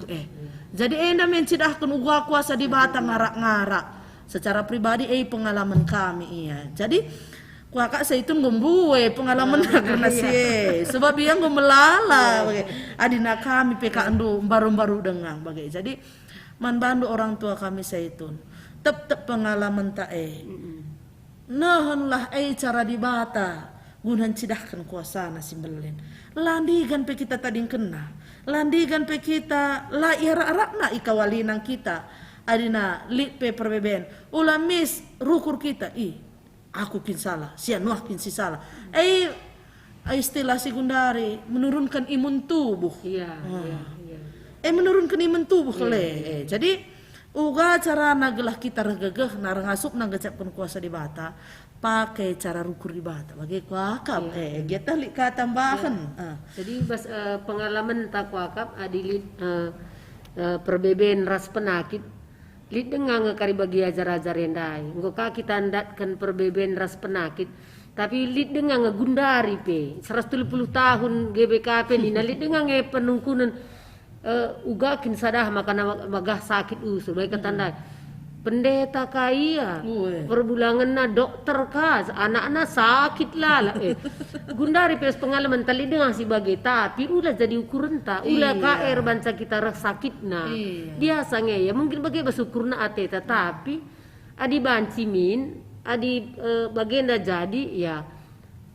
jadi enda mencidahkan uga kuasa di batang ngarak-ngarak secara pribadi pengalaman kami iya jadi kuakak saya itu ngombuwe pengalaman karena sih sebab yang melala adina kami PK baru-baru dengang bagai jadi man bandu orang tua kami saitun tep pengalaman nahanlah cara dibata gunan cidahkan kuasa simbelin landigan pe kita tading kena landigan pe kita la ira-arakna ikawalinang kita adina lit pe perbeben ulamis rukur kita aku kin salah sia nuah kin si salah istilah sekundari menurunkan imun tubuh Iya. Menurunkan iman tubuh kele. Jadi uga cara nagelah kita regegeh narangasup nanggecapkan kuasa di bata pakai cara rukur di bata bagi kuakap kita li ka tambahan. Jadi bas pengalaman tak kuakap adilit perbeben ras penakit lid dengang kari bagi ajar-ajar endai. Engko ka kita andatkan perbeben ras penakit tapi lid dengang gundari pe 130 tahun GBKP ni lid dengang penungkunan uga kin sadah makana magah sakit usul baik ketandai pendeta kaya perbulangan na dokter ka anak-anak sakit lah gundari pes pengalaman tali dengan si bagai tapi ulah jadi ukuran ta ulah KR banca kita sakit na biasa ya mungkin bagai basukurna ate tapi adi banci min adi bagenda jadi ya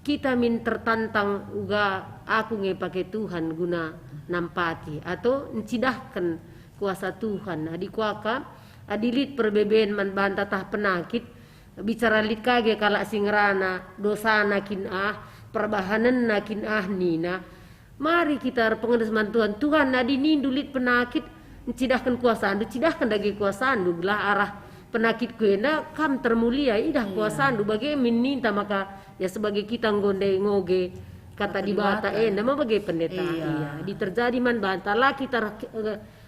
kita min tertantang uga aku pakai Tuhan guna nampati atau encidahkan kuasa Tuhan adi kuaka adilit perbeben man banta tah penakit bicara lit kage kala singrana dosana kin perbahanan nakin nina mari kita pengedes Tuhan adi nindulit penakit encidahkan kuasaan cidahkan dagi kuasaan belah arah penakit kuena kam termulia idah kuasaan bagi minta maka ya sebagai kita ngonde ngoge kata di bata nama bagai pendeta diterjadi man banta lah kita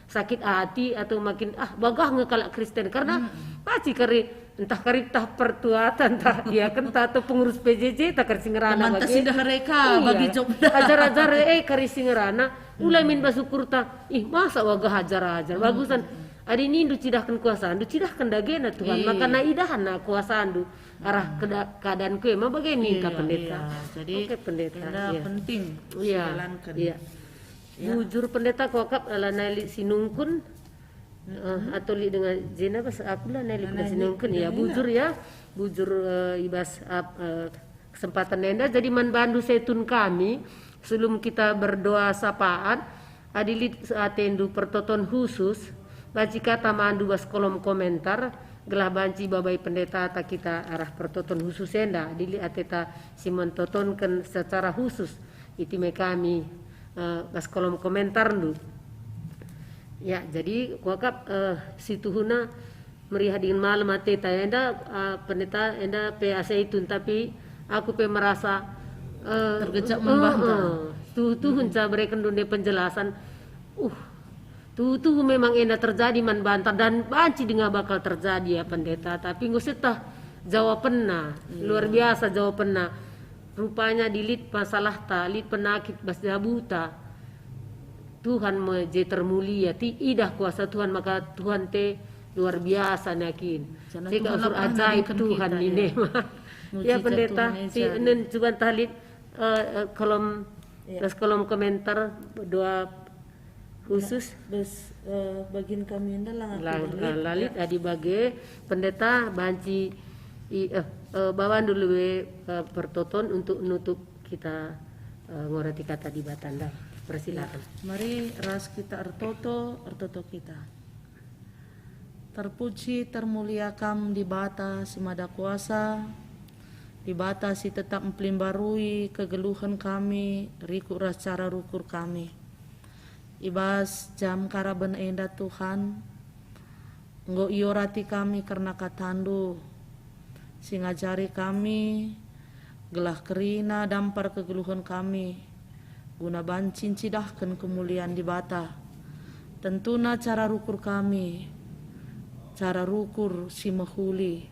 sakit hati atau makin bagah ngekalak Kristen karena pasti kari entah kari tah pertuatan tah ya kenta atau pengurus PJJ tak kari singerana bagi sudah mereka bagi job ajar-ajar kari singerana ulai min basukur ta masa wagah ajar-ajar bagusan adi ni du cidahkan kuasaan du cidahkan dagena Tuhan maka na idahan na kuasaan du arah keadaan ku emang begini ka pendeta jadi pendeta penting dijalankan bujur pendeta kuakap ala naili sinungkun atau li dengan jena pas aku lah naili sinungkun bujur bujur ibas kesempatan nenda jadi man bandu setun kami sebelum kita berdoa sapaan adilit atendu pertoton khusus baci kata mandu bas kolom komentar gelah banci babai pendeta tak kita arah pertoton khusus enda dili ateta simon totonkan secara khusus itime kami bas kolom komentar lu ya jadi kuakap situhuna meriah dengan malam ateta enda pendeta enda PAC itu tapi aku merasa tergejak membantah tuh hunca berikan dunia penjelasan tuh memang enda terjadi man bantah dan banci dengan bakal terjadi ya pendeta tapi ngusitah jawabannya luar biasa jawabannya rupanya dilit masalah lit penakit bas buta Tuhan meje termulia ti idah kuasa Tuhan maka Tuhan te luar biasa nakin sehingga unsur ajaib Tuhan ini ya pendeta si nen cuban talit kolom komentar doa khusus bagian kami adalah lalit adi bage pendeta banci bawaan dulu pertoton untuk nutup kita ngorati kata di batanda. Persilakan. Mari ras kita ertoto kita. Terpuji termuliakan di bata si mada kuasa, di bata si tetap mempelimbarui kegeluhan kami, riku ras cara rukur kami. Ibas jam karaben enda Tuhan, nggo iorati kami karena katandu, si ngajari kami, gelah kerina dampar kegeluhan kami, guna bancin cidahkan kemuliaan di bata. Tentuna cara rukur kami, cara rukur si mahuli.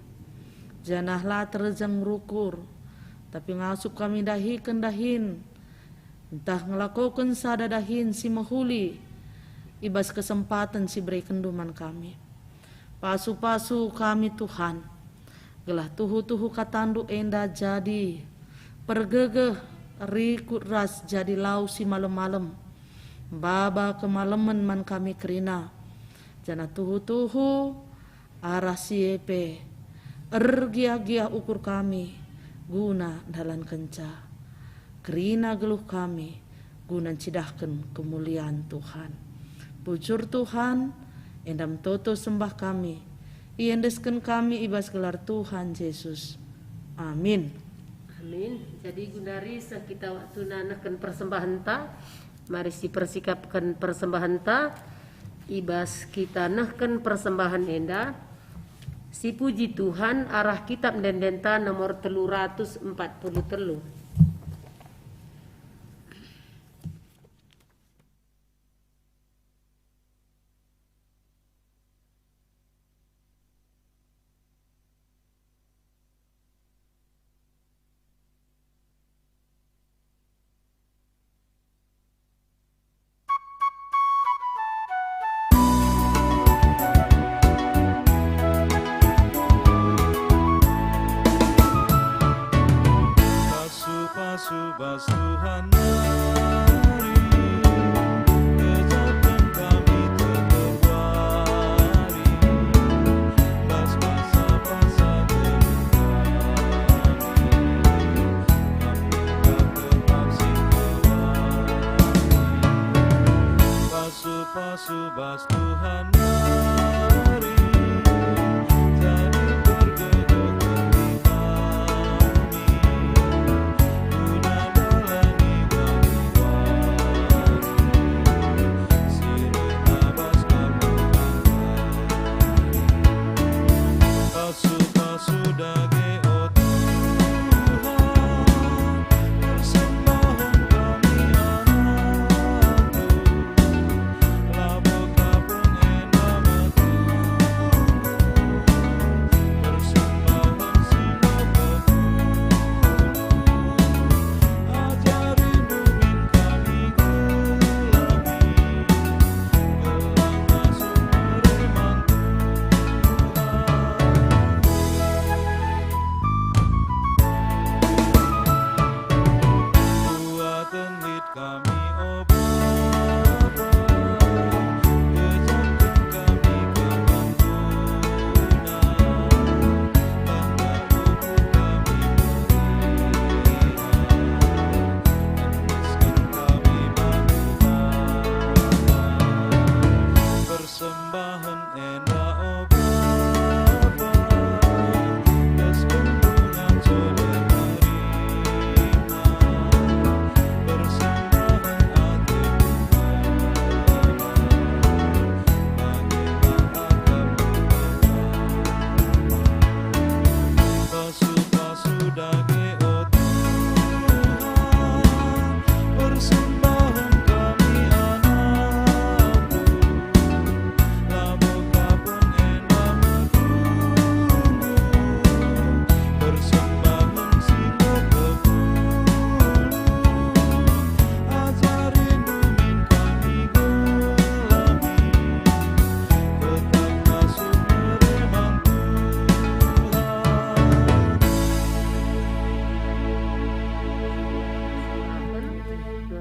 Janahlah terjang rukur, tapi ngasup kami dahi kendahin. Entah ngelakukan sada dahin si mahuli, ibas kesempatan si beri kenduman kami. Pasu-pasu kami Tuhan, gelah tuhu-tuhu katandu enda jadi, pergegeh rikut ras jadi lau si malam-malam, baba kemalaman man kami kerina, jana tuhu-tuhu arah siepe, ergia-gia ukur kami, guna dalan kenca, kerina geluh kami, guna cidahkan kemuliaan Tuhan. Bujur Tuhan, endam toto sembah kami, iendeskan kami ibas gelar Tuhan Yesus. Amin. Amin. Jadi gundari kita waktu nanakan persembahan ta, mari si persikapkan persembahan ta, ibas kita nahkan persembahan enda, si puji Tuhan arah kitab dendenta nomor 343. Subas Tuhan mari, kejahatan kami terkeluari, bas basa-basa terlukai, kami tetap singkawani. Pasu-pasu bas Tuhan mari, jadi bergedok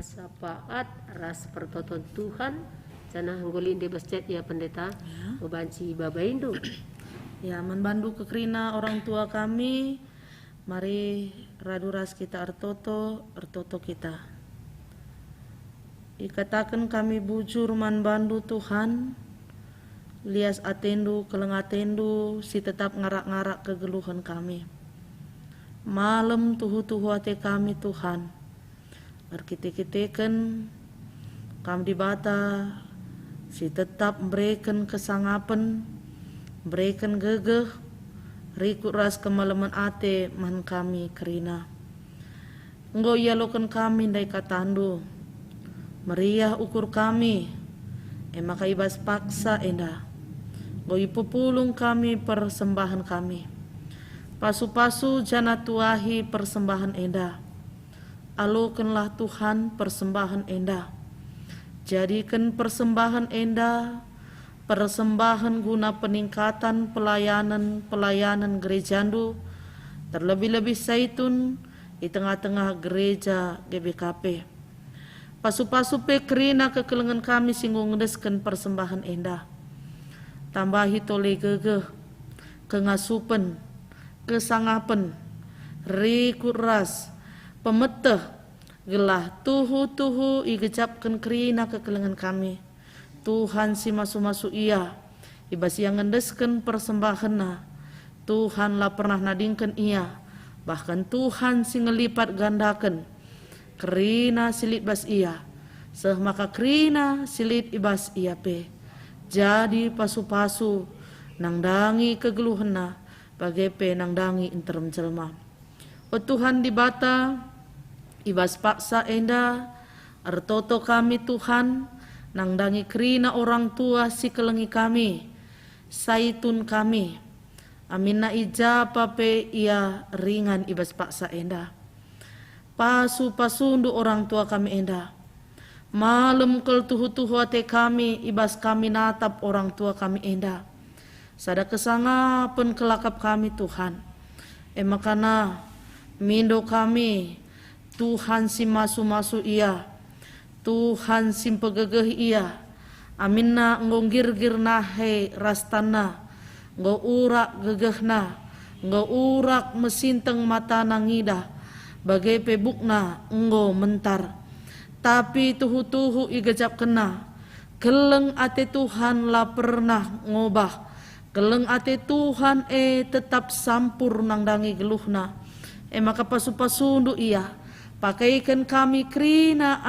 sapaat ras pertoton Tuhan jana hanggolin de bastet ya pendeta membanci baba Indo. Ya, membantu kekrina orang tua kami, mari radu ras kita ertoto kita. Ikatakan kami bujur man bandu Tuhan, lias atendu keleng atendu si tetap ngarak-ngarak kegeluhan kami. Malam tuhu-tuhu ate kami Tuhan, arkite-kiteken kami di bata si tetap memberikan kesangapan, memberikan gegeh, rikut ras kemalaman ate man kami kerina. Enggo yalokan kami dai katandu, meriah ukur kami, maka ibas paksa enda. Goi pupulung kami persembahan kami. Pasu-pasu jana tuahi persembahan enda. Alokanlah Tuhan persembahan enda. Jadikan persembahan enda, persembahan guna peningkatan pelayanan gerejandu, terlebih-lebih Zaitun di tengah-tengah gereja GBKP. Pasu-pasu pe kerina kekelengan kami singgung ngedesken persembahan enda. Tambahi tole gegeh, kengasupen, kesangapen, rikut ras, pemeteh, gelah tuhu-tuhu igecapkan kerina kekelengan kami. Tuhan si masu-masu ia, ibas yang ngendesken persembahanna. Tuhan lah pernah nadingkan ia, bahkan Tuhan si ngelipat gandakan. Kerina silit bas ia, maka kerina silit ibas ia pe. Jadi pasu-pasu nangdangi kegeluhena bagai pe nangdangi interim jelma. O Tuhan di bata ibas paksa enda artoto kami Tuhan nangdangi kerina orang tua si kelengi kami, Zaitun kami. Amin na ijapa pe ia ringan ibas paksa enda. Pasu-pasundu orang tua kami enda. Malam kel tuhu-tuhu ate kami ibas kami natap orang tua kami enda. Sada kesangapan kelakap kami Tuhan. Makana mindo kami Tuhan si masu-masu ia. Tuhan si pegegeh ia. Aminna ngonggir-gir nahe rastana. Ngourak gegehna. Ngourak mesinteng mata nangida. Bagai pebukna enggo mentar, tapi tuhu-tuhu igejap kena. Keleng ate Tuhan lah pernah ngobah, keleng ate Tuhan tetap sampur nangdangi geluhna. Maka pasu-pasundu ia, pakaikan kami kerina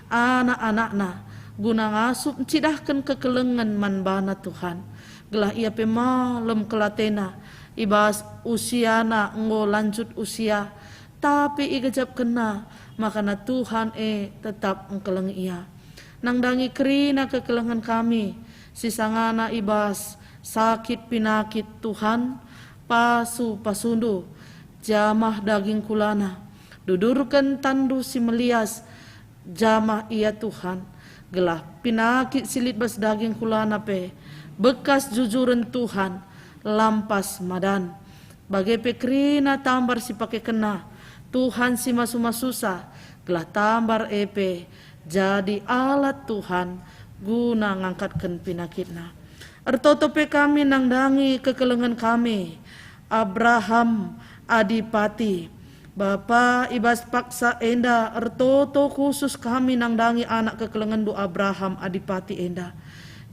anak-anakna, guna ngasup cidahkan kekelengan manbana Tuhan. Gelah ia pe malam kelatena, ibas usiana enggo lanjut usia. Tapi igejap kena, makana Tuhan tetap engkeleng ia. Nangdangi kerina kekelengan kami, sisangana ibas sakit pinakit Tuhan, pasu-pasundu, jamah daging kulana, dudurkan tandu si melias, jamah ia Tuhan, gelah pinakit silit bas daging kulana pe, bekas jujuran Tuhan, lampas madan, bagai pekrina tambar si pake kena, Tuhan si masu-masusa, gelah tambar jadi alat Tuhan guna ngangkatkan pinakitna. Ertoto pe kami nangdangi kekelengan kami, Abraham Adipati, Bapa ibas paksa enda, ertoto khusus kami nangdangi anak kekelengan du Abraham Adipati enda.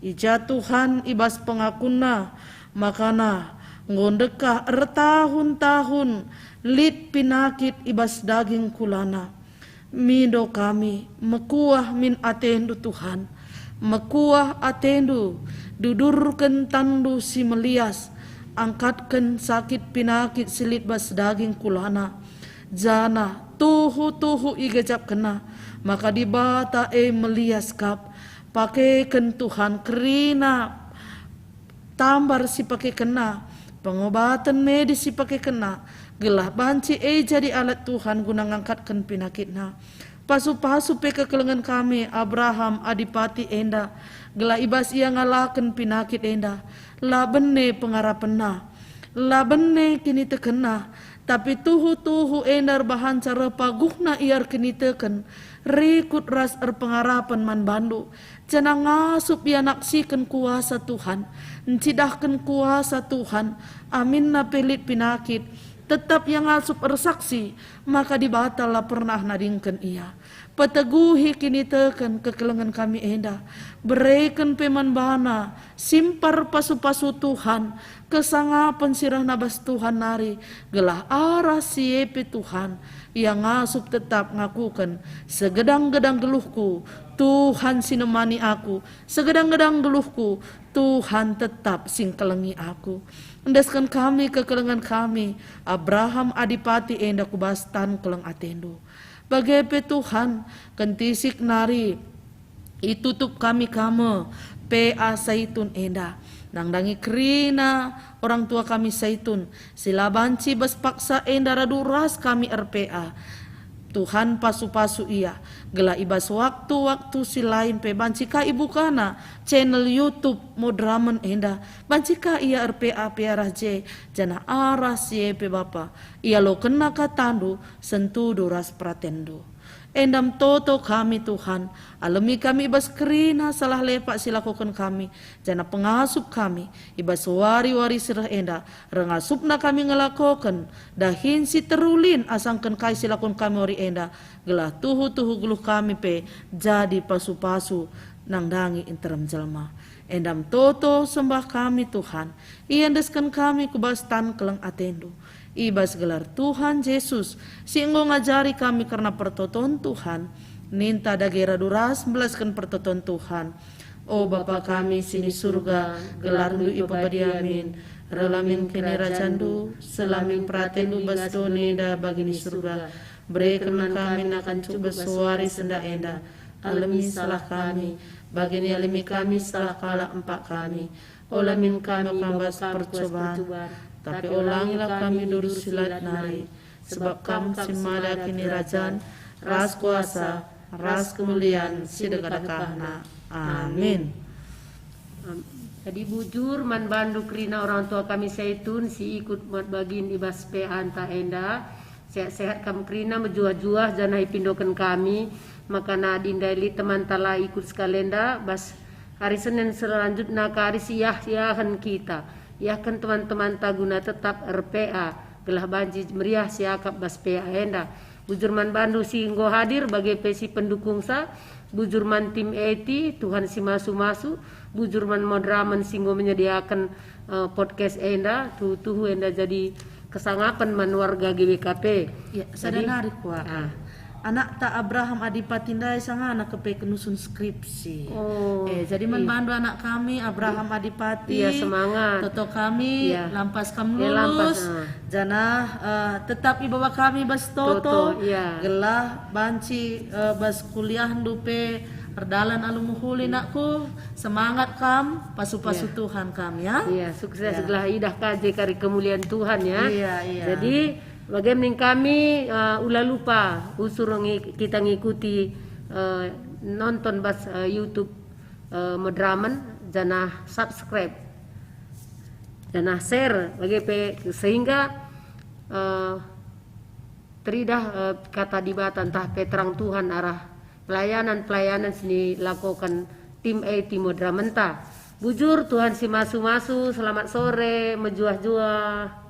Ija Tuhan ibas pengakunna, makana ngondekah tahun-tahun lit pinakit ibas daging kulana. Mindo kami mekuah min atendu Tuhan, mekuah atendu, dudurkan tandu si melias, angkatkan sakit pinakit silit bas daging kulana. Jana tuhu-tuhu igejap kena, maka dibata melias kap, pakaikan Tuhan kerina tambar si pakai kena, pengobatan medis si pakai kena, gelah banci jadi alat Tuhan guna ngangkatkan pinakitna. Pasu-pasu pe kekelengan kami Abraham Adipati enda, gelah ibas ia ngalakan pinakit enda, la bene pengarapenna, la bene kini tekena, tapi tuhu-tuhu endar bahan cara paguhna iar kini teken, rikut ras pengarapan man bandu, jana ngasup ia naksikan kuasa Tuhan, ncidahkan kuasa Tuhan, amin na pelit pinakit, tetap yang asup bersaksi, maka dibatala pernah nadingkan ia. Peteguhi kini teken kekelengan kami enda, berikan peman bana, simpar pasu-pasu Tuhan, kesangapan sirah nabas Tuhan nari, gelah arah siepe Tuhan, yang ngasup tetap ngakukan, segedang-gedang geluhku, Tuhan sinemani aku, segedang-gedang geluhku, Tuhan tetap singkelengi aku. Endaskan kami kekelengan kami, Abraham adipati enda kubastan keleng atendo. Bagaimana Tuhan kentisik nari itutup kami kamu PA Saitun enda nangdangi kerina orang tua kami Saitun sila banci bas paksa enda raduras kami RPA Tuhan pasu-pasu ia gela ibas waktu-waktu si lain pe bancika ibu kana channel YouTube modraman enda bancika ia RPA piarah J jana arah si pe bapa ia lo kena katandu sentu duras pratendo endam toto kami Tuhan alami kami ibas kerina salah lepak silakukan kami jana pengasup kami ibas wari-wari sirah enda rengasupna kami ngelakokan dahin si terulin asangkan kai silakon kami ori enda gelah tuhu-tuhu geluh kami pe jadi pasu-pasu nang dangi interam jelma endam toto sembah kami Tuhan iendeskan kami kubastan keleng atendo ibas gelar Tuhan Yesus singgo ngajari kami karena pertoton Tuhan ninta dagera duras belaskan pertoton Tuhan o Bapa kami sini surga gelar nu ipabadiamin relamin kini racandu selamin pratendu basdone da bagini surga berikan kami akan coba suari senda enda alami salah kami bagini alami kami salah kala empat kami olamin kami pambas percobaan tapi ulangilah kami dulu silat nari sebab kamu simada kini rajan ras kuasa ras kemuliaan sidekadakahna amin. Jadi bujur man bandu kerina orang tua kami Saitun si ikut mat bagin ibas pe anta enda sehat-sehat kamu kerina menjuah-juah jana ipindokan kami maka nadindaili teman tala ikut sekalenda bas hari Senin selanjutnya ke hari siah-siahan kita ya kan teman-teman taguna tetap RPA gelah banji meriah siakap bas PA enda bujurman bandu singgo hadir bagi pesi pendukung sa bujurman tim eti Tuhan si masu-masu bujurman modraman singgo menyediakan podcast enda tuh enda jadi kesangapan man warga GBKP ya sadari kuat anak tak Abraham adipatindai sang anak kepe kenusun skripsi. Jadi membantu anak kami Abraham adipati. Iya semangat. Toto kami lampas kam lulus. Lampas, Jana tetap ibawa kami bas toto. Gelah banci bas kuliah dupe perdalan alumuhuli nakku semangat kam pasu-pasu Tuhan kam ya. Iya sukses gelah idah kaje kari kemuliaan Tuhan ya. Iya. Jadi bagaimana kami ulah lupa usur kita ngikuti nonton bas YouTube modraman jana subscribe jana share sehingga teridah kata dibatan tah peterang Tuhan arah pelayanan sini lakukan tim tim modraman ta bujur Tuhan si masu-masu selamat sore menjuah-juah.